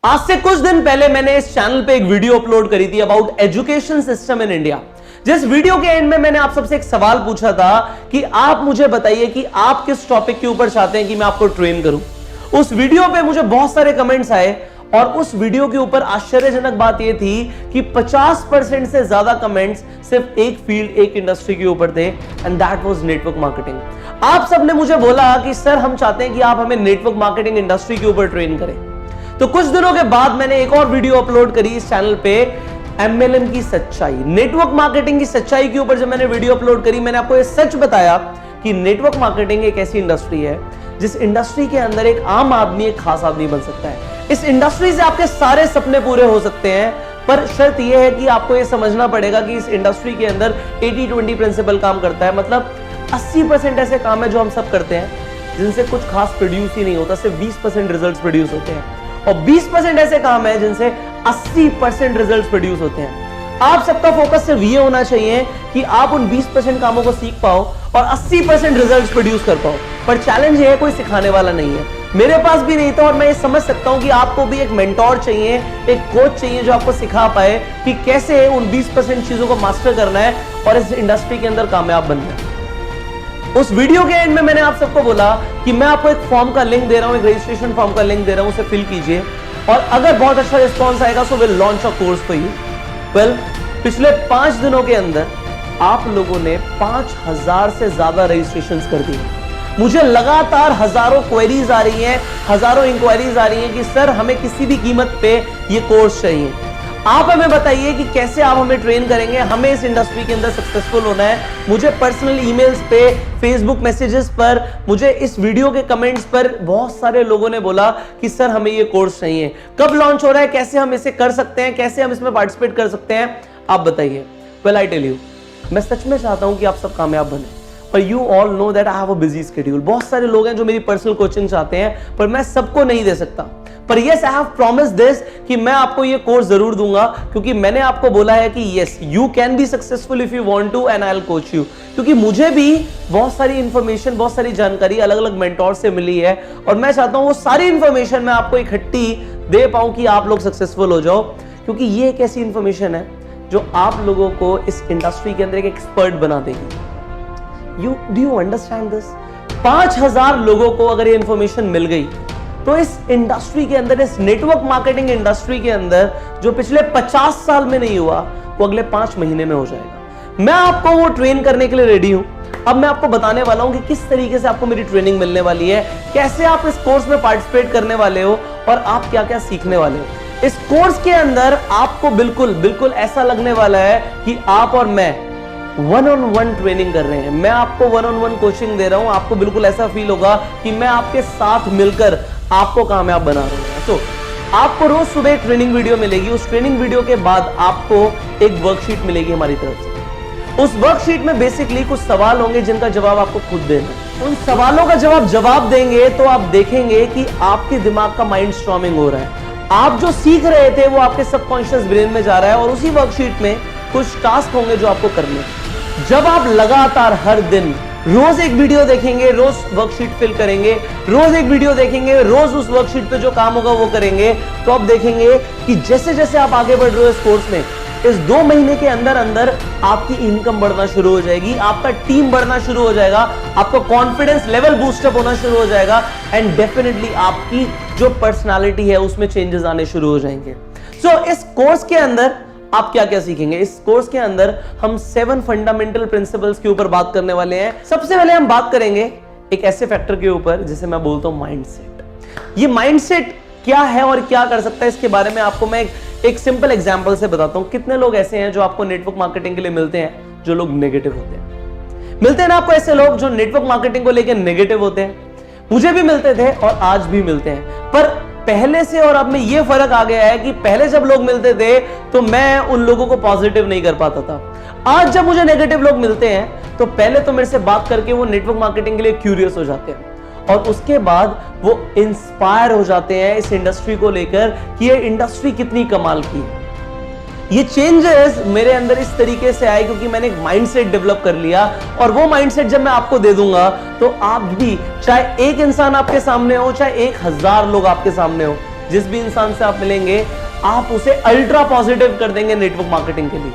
आज से कुछ दिन पहले मैंने इस चैनल पे एक वीडियो अपलोड करी थी about education system in India. जिस वीडियो के एंड में मैंने आप सबसे एक सवाल पूछा था कि आप मुझे बताइए कि आप किस टॉपिक के ऊपर चाहते हैं कि मैं आपको ट्रेन करूं। उस वीडियो पे मुझे बहुत सारे कमेंट्स आए और उस वीडियो के ऊपर आश्चर्यजनक बात यह थी कि 50% से ज्यादा कमेंट्स सिर्फ एक फील्ड, एक इंडस्ट्री के ऊपर थे, and that was network marketing. आप सबने मुझे बोला कि सर हम चाहते हैं कि आप हमें नेटवर्क मार्केटिंग इंडस्ट्री के ऊपर ट्रेन करें। तो कुछ दिनों के बाद मैंने एक और वीडियो अपलोड करी इस चैनल पे, एमएलएम की सच्चाई, नेटवर्क मार्केटिंग की सच्चाई के ऊपर। जब मैंने वीडियो अपलोड करी मैंने आपको ये सच बताया कि नेटवर्क मार्केटिंग एक ऐसी इंडस्ट्री है जिस इंडस्ट्री के अंदर एक आम आदमी एक खास आदमी बन सकता है। इस इंडस्ट्री से आपके सारे सपने पूरे हो सकते हैं, पर शर्त यह है कि आपको यह समझना पड़ेगा कि इस इंडस्ट्री के अंदर 80-20 प्रिंसिपल काम करता है। मतलब 80% ऐसे काम है जो हम सब करते हैं जिनसे कुछ खास प्रोड्यूस ही नहीं होता, सिर्फ 20% रिजल्ट्स प्रोड्यूस होते हैं, और 20% ऐसे काम है जिनसे 80% रिजल्ट्स प्रोड्यूस होते हैं। आप सबका फोकस सिर्फ ये होना चाहिए कि आप उन 20% कामों को सीख पाओ और 80% रिजल्ट्स प्रोड्यूस कर पाओ। पर चैलेंज ये है, कोई सिखाने वाला नहीं है, मेरे पास भी नहीं था, और मैं ये समझ सकता हूं कि आपको भी एक मेंटोर चाहिए, एक कोच चाहिए जो आपको सिखा पाए कि कैसे उन 20% चीजों को मास्टर करना है और इस इंडस्ट्री के अंदर कामयाब बनना है। उस वीडियो के एंड में मैंने आप सबको बोला कि मैं आपको एक फॉर्म का लिंक दे रहा हूं, एक रजिस्ट्रेशन फॉर्म का लिंक दे रहा हूं, उसे फिल कीजिए और अगर बहुत अच्छा रिस्पॉन्स आएगा so will launch a course for you. Well, पिछले 5 दिनों के अंदर आप लोगों ने 5000 से ज्यादा रजिस्ट्रेशंस कर दिए। मुझे लगातार हजारों क्वेरीज आ रही हैं, हजारों इंक्वायरीज आ रही हैं कि सर हमें किसी भी कीमत पे ये कोर्स चाहिए। आप हमें बताइए कि कैसे आप हमें ट्रेन करेंगे, हमें इस इंडस्ट्री के अंदर सक्सेसफुल होना है। मुझे पर्सनल ईमेल्स पे, फेसबुक मैसेजेस पर, मुझे इस वीडियो के कमेंट्स पर बहुत सारे लोगों ने बोला कि सर हमें ये कोर्स चाहिए, कब लॉन्च हो रहा है, कैसे हम इसे कर सकते हैं, कैसे हम इसमें पार्टिसिपेट कर सकते हैं, आप बताइए। वेल आई टेल यू, मैं सच में चाहता हूं कि आप सब कामयाब बने, पर you all know that I have a busy schedule. बहुत सारे लोग हैं जो मेरी पर्सनल कोचिंग चाहते हैं, पर मैं सबको नहीं दे सकता। पर yes, I have promise this कि मैं आपको ये कोर्स जरूर दूंगा, क्योंकि मैंने आपको बोला है कि yes you can be successful if you want to and I will coach you. क्योंकि मुझे भी बहुत सारी इंफॉर्मेशन, बहुत सारी जानकारी अलग अलग मेंटोर से मिली है और मैं चाहता हूं वो सारी इंफॉर्मेशन मैं आपको इकट्ठी दे पाऊं कि आप लोग सक्सेसफुल हो जाओ। क्योंकि ये एक ऐसी इंफॉर्मेशन है जो आप लोगों को इस इंडस्ट्री के अंदर एक एक्सपर्ट बना देगी। Do you understand this? 5000 लोगों को अगर ये इंफॉर्मेशन मिल गई तो इस इंडस्ट्री के अंदर, इस नेटवर्क मार्केटिंग इंडस्ट्री के अंदर जो पिछले 50 साल में नहीं हुआ वो अगले 5 महीने में हो जाएगा। मैं आपको वो ट्रेन करने के लिए रेडी हूं। अब मैं आपको बताने वाला हूं कि किस तरीके से आपको मेरी ट्रेनिंग मिलने वाली है, कैसे आप इस कोर्स में पार्टिसिपेट करने वाले हो और आप क्या क्या सीखने वाले हो। इस कोर्स के अंदर आपको बिल्कुल ऐसा लगने वाला है कि आप और मैं 1-on-1 ट्रेनिंग कर रहे हैं। मैं आपको 1-on-1 कोचिंग दे रहा हूं। आपको बिल्कुल ऐसा फील होगा कि मैं आपके साथ मिलकर आपको कामयाब बना रहा हूं। तो आपको रोज सुबह एक ट्रेनिंग वीडियो मिलेगी। उस ट्रेनिंग वीडियो के बाद आपको एक वर्कशीट मिलेगी हमारी तरफ से। उस वर्कशीट में बेसिकली कुछ सवाल होंगे जिनका जवाब आपको खुद देना है। उन सवालों का जवाब देंगे तो आप देखेंगे कि आपके दिमाग का माइंड स्टॉर्मिंग हो रहा है। आप जो सीख रहे थे वो आपके सबकॉन्शियस ब्रेन में जा रहा है और उसी वर्कशीट में कुछ टास्क होंगे जो आपको करने हैं। जब आप लगातार हर दिन रोज एक वीडियो देखेंगे, रोज वर्कशीट फिल करेंगे, रोज एक वीडियो देखेंगे, रोज उस वर्कशीट पे जो काम होगा वो करेंगे, तो आप देखेंगे कि जैसे जैसे आप आगे बढ़ रहे हो इस कोर्स में, इस 2 महीने के अंदर अंदर आपकी इनकम बढ़ना शुरू हो जाएगी, आपका टीम बढ़ना शुरू हो जाएगा, आपका कॉन्फिडेंस लेवल बूस्टअप होना शुरू हो जाएगा, एंड डेफिनेटली आपकी जो पर्सनालिटी है उसमें चेंजेस आने शुरू हो जाएंगे। सो इस कोर्स के अंदर आप क्या क्या सीखेंगे? इस कोर्स के अंदर हम 7 फंडामेंटल प्रिंसिपल्स के ऊपर बात करने वाले हैं। सबसे पहले हम बात करेंगे एक ऐसे फैक्टर के ऊपर जिसे मैं बोलता हूं माइंडसेट। ये माइंडसेट क्या है और क्या कर सकता है, इसके बारे में आपको मैं एक सिंपल एग्जांपल से बताता हूं। कितने लोग ऐसे हैं जो आपको नेटवर्क मार्केटिंग के लिए मिलते हैं जो लोग नेगेटिव होते हैं? मिलते हैं ना आपको ऐसे लोग जो नेटवर्क मार्केटिंग को लेकर नेगेटिव होते हैं? मुझे भी मिलते थे और आज भी मिलते हैं, पर पहले से और अब में यह फर्क आ गया है कि पहले जब लोग मिलते थे तो मैं उन लोगों को पॉजिटिव नहीं कर पाता था। आज जब मुझे नेगेटिव लोग मिलते हैं तो पहले तो मेरे से बात करके वो नेटवर्क मार्केटिंग के लिए क्यूरियस हो जाते हैं और उसके बाद वो इंस्पायर हो जाते हैं इस इंडस्ट्री को लेकर कि ये इंडस्ट्री कितनी कमाल की है। ये चेंजेस मेरे अंदर इस तरीके से आए क्योंकि मैंने एक माइंडसेट डेवलप कर लिया, और वो माइंडसेट जब मैं आपको दे दूंगा तो आप भी, चाहे एक इंसान आपके सामने हो चाहे 1000 लोग आपके सामने हो, जिस भी इंसान से आप मिलेंगे आप उसे अल्ट्रा पॉजिटिव कर देंगे नेटवर्क मार्केटिंग के लिए।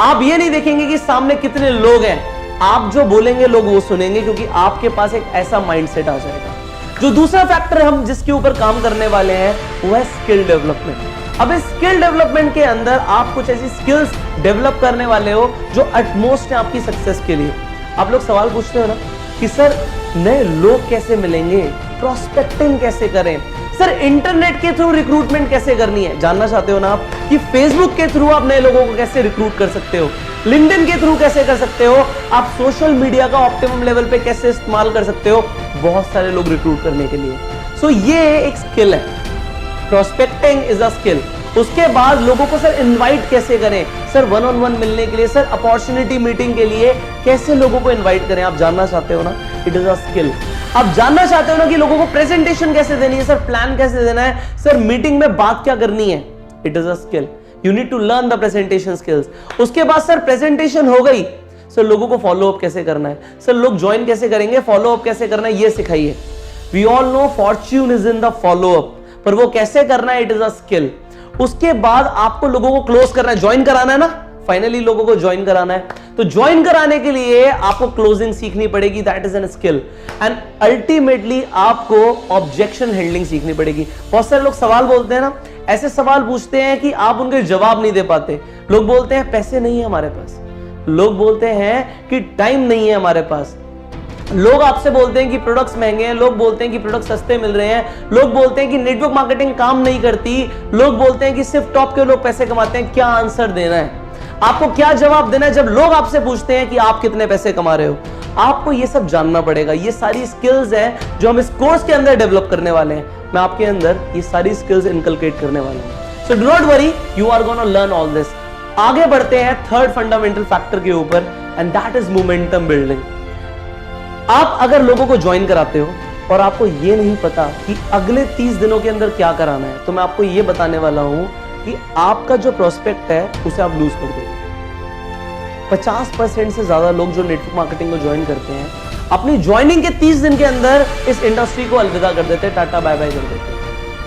आप ये नहीं देखेंगे कि सामने कितने लोग हैं, आप जो बोलेंगे लोग वो सुनेंगे, क्योंकि आपके पास एक ऐसा माइंडसेट आ जाएगा। जो दूसरा फैक्टर हम जिसके ऊपर काम करने वाले हैं वो है स्किल डेवलपमेंट। अब इस स्किल डेवलपमेंट के अंदर आप कुछ ऐसी स्किल्स डेवलप करने वाले हो जो अटमोस्ट है आपकी सक्सेस के लिए। आप लोग सवाल पूछते हो ना कि सर नए लोग कैसे मिलेंगे, प्रोस्पेक्टिंग कैसे करें, सर इंटरनेट के थ्रू रिक्रूटमेंट कैसे करनी है, जानना चाहते हो ना आप कि फेसबुक के थ्रू आप नए लोगों को कैसे रिक्रूट कर सकते हो, लिंक्डइन के थ्रू कैसे कर सकते हो, आप सोशल मीडिया का ऑप्टिमम लेवल पे कैसे इस्तेमाल कर सकते हो बहुत सारे लोग रिक्रूट करने के लिए। सो ये एक स्किल है, प्रोस्पेक्टिंग इज अ स्किल। उसके बाद लोगों को सर इनवाइट कैसे करें, सर वन ऑन वन मिलने के लिए, सर अपॉर्चुनिटी मीटिंग के लिए कैसे लोगों को इनवाइट करें, आप जानना चाहते हो ना, इट इज अ स्किल। आप जानना चाहते हो ना कि लोगों को प्रेजेंटेशन कैसे देनी है, सर प्लान कैसे देना है, सर मीटिंग में बात क्या करनी है, it is a skill. You need to learn the presentation skills. उसके बाद सर प्रेजेंटेशन हो गई, सर लोगों को फॉलो अप कैसे करना है, सर लोग ज्वाइन कैसे करेंगे, फॉलो अप कैसे करना है, ये सिखाइए। We all know fortune is in the follow up, पर वो कैसे करना है, इट इज अ स्किल। उसके बाद आपको लोगों को क्लोज करना है, ज्वाइन कराना है ना, फाइनली लोगों को ज्वाइन कराना है, तो ज्वाइन कराने के लिए आपको क्लोजिंग सीखनी पड़ेगी, that is an skill. And ultimately आपको ऑब्जेक्शन हैंडलिंग सीखनी पड़ेगी। बहुत सारे लोग सवाल बोलते हैं ना, ऐसे सवाल पूछते हैं कि आप उनके जवाब नहीं दे पाते। लोग बोलते हैं पैसे नहीं है हमारे पास, लोग बोलते हैं कि टाइम नहीं है हमारे पास, लोग आपसे बोलते हैं कि प्रोडक्ट्स महंगे हैं, लोग बोलते हैं कि प्रोडक्ट सस्ते मिल रहे हैं, लोग बोलते हैं कि नेटवर्क मार्केटिंग काम नहीं करती, लोग बोलते हैं कि सिर्फ टॉप के लोग पैसे कमाते हैं। क्या आंसर देना है आपको, क्या जवाब देना है जब लोग आपसे पूछते हैं कि आप कितने पैसे कमा रहे हो? आपको ये सब जानना पड़ेगा। ये सारी स्किल्स हैं जो हम इस कोर्स के अंदर डेवलप करने वाले हैं। मैं आपके अंदर ये सारी स्किल्स इनकलकेट करने वाला हूं। So do not worry, you are gonna learn all this. आगे बढ़ते हैं थर्ड फंडामेंटल फैक्टर के ऊपर, and that is momentum building. आप अगर लोगों को ज्वाइन कराते हो और आपको ये नहीं पता कि अगले 30 दिनों के अंदर क्या कराना है, तो मैं आपको ये बताने वाला हूं कि आपका जो प्रोस्पेक्ट है उसे आप लूज कर दोगे। 50% से ज्यादा लोग जो नेटवर्क मार्केटिंग को ज्वाइन करते हैं अपनी ज्वाइनिंग के 30 दिन के अंदर इस इंडस्ट्री को अलविदा कर देते हैं, टाटा बाय बाय कर देते हैं।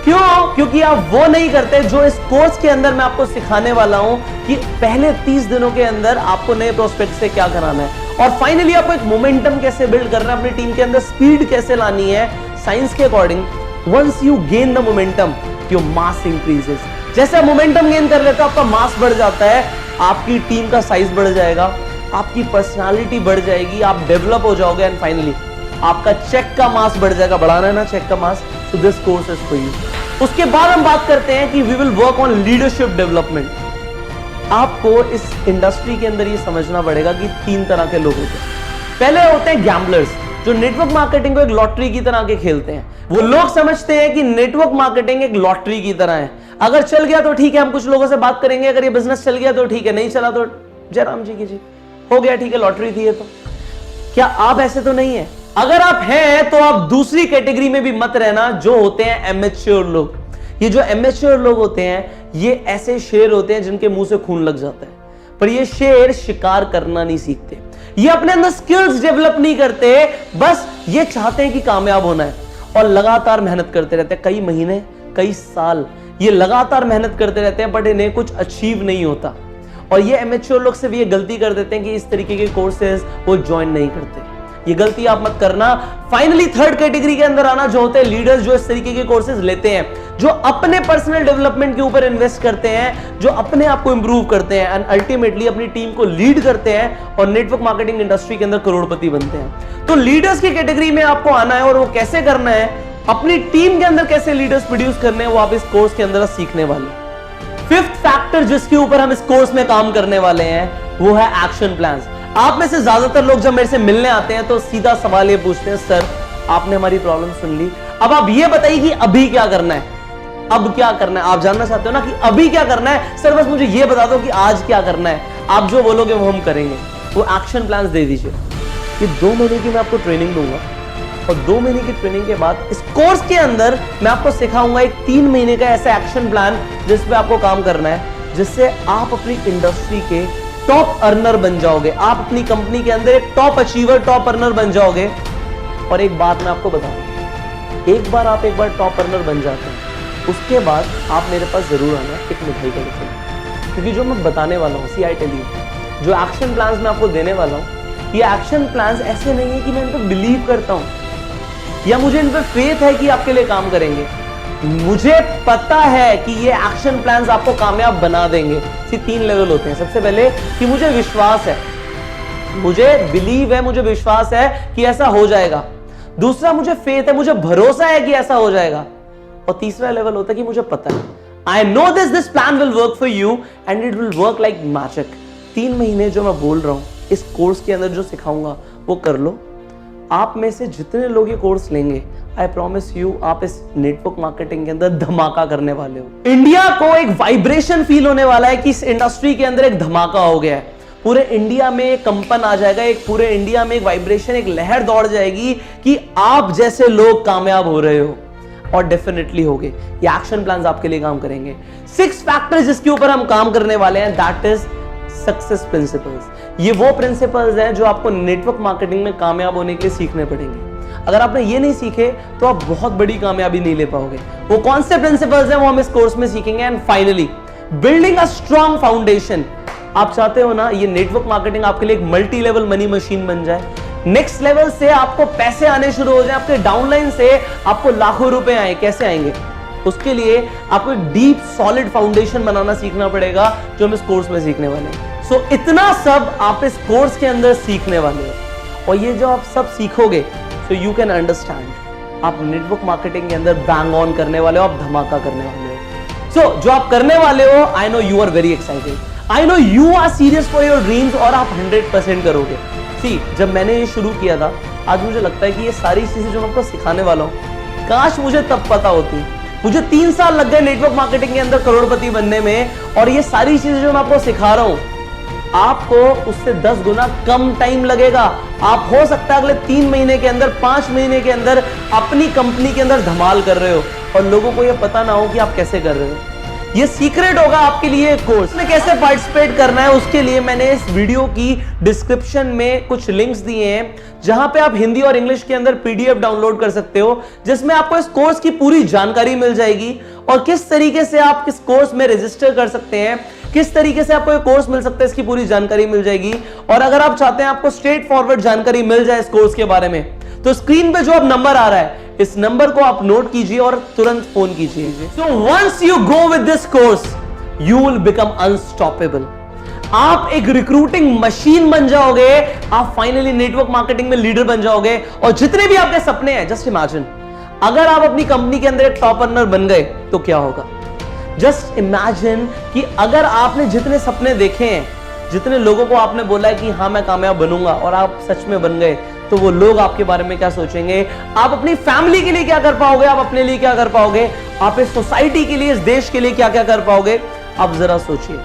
क्यों? क्योंकि आप वो नहीं करते जो इस कोर्स के अंदर मैं आपको सिखाने वाला हूं कि पहले 30 दिनों के अंदर आपको नए प्रोस्पेक्ट से क्या कराना है, और फाइनली आपको एक मोमेंटम कैसे बिल्ड करना है, अपनी टीम के अंदर स्पीड कैसे लानी है साइंस के according. Once you gain the momentum your mass increases. जैसे आप मोमेंटम गेन कर लेते हो आपका मास बढ़ जाता है, आपकी टीम का साइज बढ़ जाएगा, आपकी पर्सनालिटी बढ़ जाएगी, आप डेवलप हो जाओगे, एंड फाइनली आपका चेक का मास बढ़ जाएगा। बढ़ाना है ना चेक का मास, so this course is for you. उसके बाद हम बात करते हैं कि we will work on leadership development. आपको इस इंडस्ट्री के अंदर ये समझना पड़ेगा कि 3 तरह के लोग होते हैं। पहले होते हैं गैम्बलर्स, जो नेटवर्क मार्केटिंग को एक लॉटरी की तरह के खेलते हैं। वो लोग समझते हैं कि नेटवर्क मार्केटिंग एक लॉटरी की तरह है, अगर चल गया तो ठीक है, हम कुछ लोगों से बात करेंगे, अगर ये बिजनेस चल गया तो ठीक है, नहीं चला तो जय राम जी की जी, हो गया ठीक है, लॉटरी थी ये तो। क्या आप ऐसे तो नहीं है? अगर आप हैं तो आप दूसरी कैटेगरी में भी मत रहना, जो होते हैं एमेच्योर लोग। ये जो एमेच्योर लोग होते हैं ये ऐसे शेर होते हैं जिनके मुंह से खून लग जाता है, पर ये शेर शिकार करना नहीं सीखते, ये अपने अंदर स्किल्स डेवलप नहीं करते, बस ये चाहते हैं कि कामयाब होना है और लगातार मेहनत करते रहते हैं, कई महीने कई साल ये लगातार मेहनत करते रहते हैं, बट इन्हें कुछ अचीव नहीं होता। और ये एमेच्योर लोग सिर्फ ये गलती कर देते हैं कि इस तरीके के कोर्सेज वो ज्वाइन नहीं करते। ये गलती आप मत करना। फाइनली थर्ड कैटेगरी के अंदर आना, जो होते हैं लीडर्स, जो इस तरीके के कोर्सेज लेते हैं, जो अपने पर्सनल डेवलपमेंट के ऊपर इन्वेस्ट करते हैं, जो अपने आप को इंप्रूव करते हैं, एंड अल्टीमेटली अपनी टीम को लीड करते हैं और नेटवर्क मार्केटिंग इंडस्ट्री के अंदर करोड़पति बनते हैं। तो लीडर्स की कैटेगरी में आपको आना है, और वो कैसे करना है, अपनी टीम के अंदर कैसे लीडर्स प्रोड्यूस करने हैं, वो आप इस कोर्स के अंदर सीखने वाले। फिफ्थ फैक्टर जिसके ऊपर हम इस कोर्स में काम करने वाले हैं वो है एक्शन प्लान्स। आप में से ज्यादातर लोग जब मेरे से मिलने आते हैं तो सीधा सवाल ये पूछते हैं, सर आपने हमारी प्रॉब्लम सुन ली, अब आप ये बताइए कि अभी क्या करना है, अब क्या करना है। आप जानना चाहते हो ना कि अभी क्या करना है, सर बस मुझे ये बता दो कि आज क्या करना है, आप जो बोलोगे वो हम करेंगे। वो एक्शन प्लान्स दे दीजिए। ये 2 महीने की मैं आपको ट्रेनिंग दूंगा, और 2 महीने की ट्रेनिंग के बाद इस कोर्स के अंदर मैं आपको सिखाऊंगा एक 3 महीने का ऐसा एक्शन प्लान जिस पे आपको काम करना है, जिससे आप अपनी इंडस्ट्री के टॉप अर्नर बन जाओगे, आप अपनी कंपनी के अंदर एक टॉप अचीवर, टॉप अर्नर बन जाओगे। और एक बात मैं आपको बताऊं, एक बार टॉप अर्नर बन जाते हैं उसके बाद आप मेरे पास जरूर आना एक मिठाई का टिफिन, क्योंकि जो मैं बताने वाला हूँ, आई टेल यू, जो एक्शन प्लान्स मैं आपको देने वाला हूँ, ये एक्शन प्लान्स ऐसे नहीं है कि मैं इन पर बिलीव करता हूँ या मुझे इन पर फेथ है कि आपके लिए काम करेंगे। मुझे पता है कि ये एक्शन प्लान्स आपको कामयाब बना देंगे। सिर्फ 3 लेवल होते हैं। सबसे पहले कि मुझे विश्वास है, मुझे बिलीव है, मुझे विश्वास है कि ऐसा हो जाएगा। दूसरा, मुझे फेथ है, मुझे भरोसा है कि ऐसा हो जाएगा। और तीसरा लेवल होता है कि मुझे पता है, I know this plan will work for you and it will work like magic. 3 महीने जो मैं बोल रहा हूं, इस कोर्स के अंदर जो सिखाऊंगा वो कर लो। आप में से जितने लोग ये कोर्स लेंगे, आई प्रॉमिस यू, आप इस नेटवर्क मार्केटिंग के अंदर धमाका करने वाले हो। इंडिया को एक वाइब्रेशन फील होने वाला है कि इस इंडस्ट्री के अंदर एक धमाका हो गया है। पूरे इंडिया में एक कंपन आ जाएगा, एक पूरे इंडिया में एक वाइब्रेशन, एक लहर दौड़ जाएगी कि आप जैसे लोग कामयाब हो रहे हो, और डेफिनेटली होगे। ये एक्शन प्लान्स आपके लिए काम करेंगे। 6 फैक्टर्स जिसके ऊपर हम काम करने वाले हैं, दैट इज सक्सेस प्रिंसिपल्स। ये वो प्रिंसिपल्स हैं जो आपको नेटवर्क मार्केटिंग में कामयाब होने के लिए सीखने पड़ेंगे। अगर आपने ये नहीं सीखे तो आप बहुत बड़ी कामयाबी नहीं ले पाओगे। वो कौन से प्रिंसिपल्स हैं वो हम इस कोर्स में सीखेंगे। And finally, building a strong foundation. आप चाहते हो ना ये नेटवर्क मार्केटिंग आपके लिए एक मल्टी लेवल मनी मशीन बन जाए, नेक्स्ट लेवल से आपको पैसे आने शुरू हो जाए, आपके डाउनलाइन से आपको लाखों रुपए आए। कैसे आएंगे? उसके लिए आपको एक डीप सॉलिड फाउंडेशन बनाना सीखना पड़ेगा, जो हम इस कोर्स में सीखने वाले हैं। सो इतना सब आप इस कोर्स के अंदर सीखने वाले हो, और ये जो आप सब सीखोगे, सो यू कैन अंडरस्टैंड, आप नेटवर्क मार्केटिंग के अंदर बैंग ऑन करने वाले हो, आप धमाका करने वाले हो। सो जो आप करने वाले हो, I know you are very excited, I know you are serious for your dreams, और आप 100% करोगे। सी, जब मैंने ये शुरू किया था, आज मुझे लगता है कि ये सारी चीजें जो मैं आपको सिखाने वाला हूं, काश मुझे तब पता होती। मुझे 3 साल लग गए नेटवर्क मार्केटिंग के अंदर करोड़पति बनने में, और ये सारी चीजें जो मैं आपको सिखा रहा हूं, आपको उससे 10 गुना कम टाइम लगेगा। आप हो सकता है अगले 3 महीने के अंदर, 5 महीने के अंदर अपनी कंपनी के अंदर धमाल कर रहे हो, और लोगों को यह पता ना हो कि आप कैसे कर रहे हो। ये सीक्रेट होगा आपके लिए कोर्स में। कैसे पार्टिसिपेट करना है उसके लिए मैंने इस वीडियो की डिस्क्रिप्शन में कुछ लिंक्स दिए हैं, जहां पे आप हिंदी और इंग्लिश के अंदर पीडीएफ डाउनलोड कर सकते हो, जिसमें आपको इस कोर्स की पूरी जानकारी मिल जाएगी, और किस तरीके से आप किस कोर्स में रजिस्टर कर सकते हैं, किस तरीके से आपको ये कोर्स मिल सकता है, इसकी पूरी जानकारी मिल जाएगी। और अगर आप चाहते हैं आपको स्ट्रेट फॉरवर्ड जानकारी मिल जाए इस कोर्स के बारे में, तो स्क्रीन पे जो अब नंबर आ रहा है, इस नंबर को आप नोट कीजिए और तुरंत फोन कीजिए। So once you go with this course, you will become unstoppable. आप एक रिक्रूटिंग मशीन बन जाओगे, आप फाइनली नेटवर्क मार्केटिंग में लीडर बन जाओगे, और जितने भी आपके सपने हैं, जस्ट इमेजिन, अगर आप अपनी कंपनी के अंदर एक टॉप अर्नर बन गए तो क्या होगा। जस्ट इमेजिन कि अगर आपने जितने सपने देखे हैं, जितने लोगों को आपने बोला है कि हाँ मैं कामयाब बनूंगा, और आप सच में बन गए, तो वो लोग आपके बारे में क्या सोचेंगे, आप अपनी फैमिली के लिए क्या कर पाओगे, आप अपने लिए क्या कर पाओगे, आप इस सोसाइटी के लिए, इस देश के लिए क्या क्या कर पाओगे, आप जरा सोचिए।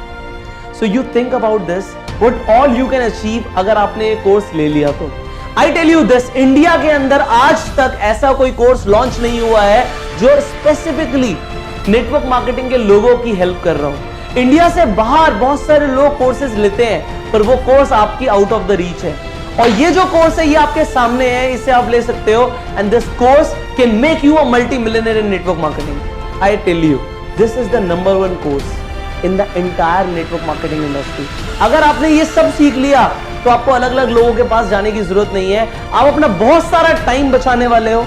So you think about this, what all you can achieve अगर आपने ये कोर्स ले लिया तो। I tell you this, India के अंदर आज तक ऐसा कोई कोर्स लॉन्च नहीं हुआ है जो स्पेसिफिकली नेटवर्क मार्केटिंग के लोगों की हेल्प कर रहा हूं। इंडिया से बाहर बहुत सारे लोग कोर्सेज लेते हैं, पर वो कोर्स आपकी आउट ऑफ द रीच है, और ये जो कोर्स है ये आपके सामने है, इसे आप ले सकते हो, and this course can make you a multi millionaire in network marketing. I tell you, this is the number 1 course in the entire network marketing industry. अगर आपने ये सब सीख लिया तो आपको अलग अलग लोगों के पास जाने की जरूरत नहीं है। आप अपना बहुत सारा टाइम बचाने वाले हो,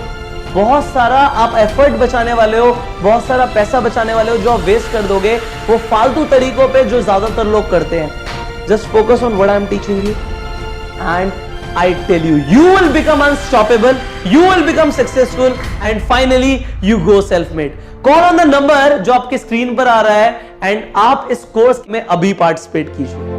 बहुत सारा आप एफर्ट बचाने वाले हो, बहुत सारा पैसा बचाने वाले हो, जो आप वेस्ट कर दोगे वो फालतू तरीकों पे जो ज्यादातर लोग करते हैं। Just focus on what I am teaching you, and I tell you, you will become unstoppable, you will become successful, and finally you go self-made. Call on the number जो आपके स्क्रीन पर आ रहा है, एंड आप इस course में अभी participate कीजिए।